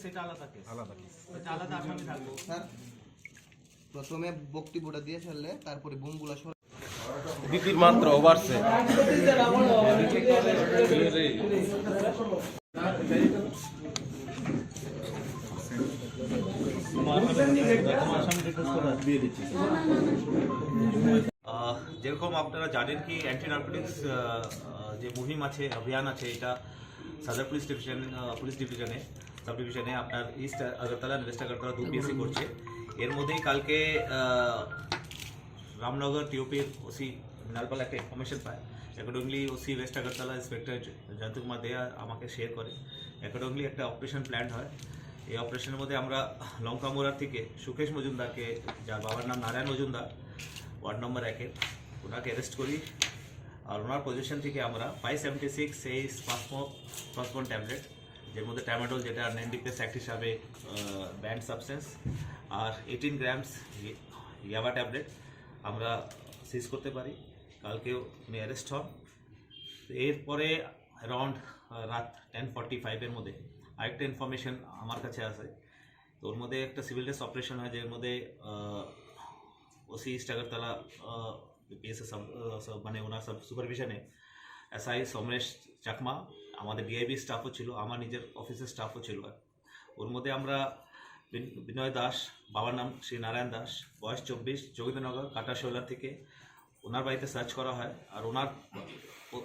সেটা আলাদা কেস, এটা আলাদা আসামি থাকবো স্যার। প্রথমে বক্তব্যটা দিয়ে ফেললে তারপরে বোমগুলো বিপির মাত্রা বাড়ছে। যেরকম আপনারা জানেন কি অ্যান্টি নার্কোটিক্স যে মুহিম আছে, অভিযান আছে, এটা সদর পুলিশ ডিভিশনে সাব ডিভিশনে আপনার east Agartala West Agartala 2 PSC করছে। এর মধ্যেই কালকে রামনগর টিওপির ওসি নালপাল একটা ইনফরমেশন পায়। Accordingly OC West Agartala inspector Jayanta Kumar দেয়া আমাকে শেয়ার করে। অ্যাকর্ডিংলি একটা অপারেশন প্ল্যান হয়। এই অপারেশনের মধ্যে আমরা লঙ্কামোড়ার থেকে সুকেশ মজুমদারকে, যার বাবার নাম নারায়ণ মজুমদার, ওয়ার্ড নম্বর 1-এর, ওনাকে অ্যারেস্ট করি। আর ওনার পজিশন থেকে আমরা 576 এই স্পাসমোন ট্যাবলেট, যের মধ্যে ট্যামাডোল, যেটা এনডিপিএস অ্যাক্ট হিসাবে ব্যান্ড সাবস্টেন্স, আর 18 গ্রামস ইয়াবা ট্যাবলেট আমরা সিজ করতে পারি। কালকেও উনি অ্যারেস্ট হন। এরপরে অ্যারাউন্ড রাত 10:45-এর মধ্যে আরেকটা ইনফরমেশন আমার কাছে আসে। তো ওর মধ্যে একটা সিভিল ড্রেস অপারেশন হয়, যের মধ্যে ওসি ইস্ট আগরতলা পিএসএস মানে ওনার সুপারভিশনে এসআই সমরেশ চাকমা, আমাদের ডিআইবি স্টাফও ছিল, আমার নিজের অফিসের স্টাফও ছিল। ওর মধ্যে আমরা বিনয় দাস, বাবার নাম শ্রী নারায়ণ দাস, বয়স 24, যোগীন্দ্রনগর কাটাশোলা থেকে ওনার বাড়িতে সার্চ করা হয়। আর ওনার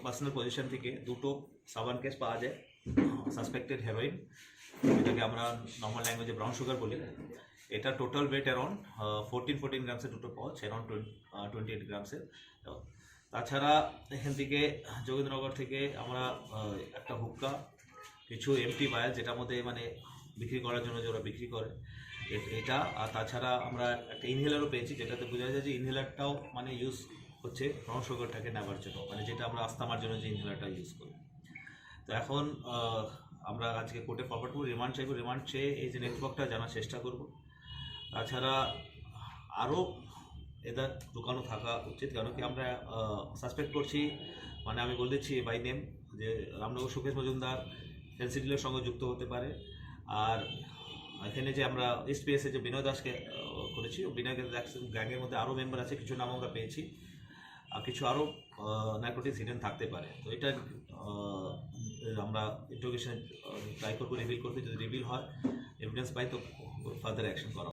পার্সোনাল পজিশন থেকে 2টো সাবান কেস পাওয়া যায়, সাসপেক্টেড হেরোইন, যেটাকে আমরা নর্মাল ল্যাঙ্গুয়েজে ব্রাউন সুগার বলি। এটা টোটাল ওয়েট অ্যারাউন্ড 14 গ্রামসের 2টো পাওয়া, অ্যারাউন্ড 28 গ্রামসের। তাছাড়া এখান থেকে যোগীন্দ্রনগর থেকে আমরা একটা হুক্কা, কিছু এমটি ভায়াল, যেটার মধ্যে মানে বিক্রি করার জন্য যে ওরা বিক্রি করে এটা, আর তাছাড়া আমরা একটা ইনহেলারও পেয়েছি, যেটাতে বোঝা যায় যে ইনহেলারটাও মানে ইউজ হচ্ছে ব্রাউন সুগারটাকে নেওয়ার জন্য, মানে যেটা আমরা আস্তামার জন্য যে ইনহেলারটা ইউজ করি। তো এখন আমরা আজকে কোর্টে ফরওয়ার্ড করবো, রিমান্ড চাইবো। রিমান্ড চেয়ে এই যে নেটওয়ার্কটা জানার চেষ্টা করব। তাছাড়া আরও এদের দোকানও থাকা উচিত, কারণ কি আমরা সাসপেক্ট করছি, মানে আমি বলেছি বাই নেম, যে রামনগর সুকেশ মজুমদার ফেন্সি ডিলের সঙ্গে যুক্ত হতে পারে। আর এখানে যে আমরা ইস্ট পিএসে যে বিনয় দাসকে করেছি, ও বিনয় গ্যাংয়ের মধ্যে আরও মেম্বার আছে, কিছু নাম আমরা পেয়েছি, আর কিছু আরও নার্কোটিক্স হিডেন থাকতে পারে। তো এটা আমরা ইন্টারোগেশনে ট্রাই করবো রিভিল করতে। যদি রিভিল হয়, এভিডেন্স পাই, তো ফার্দার অ্যাকশন করা।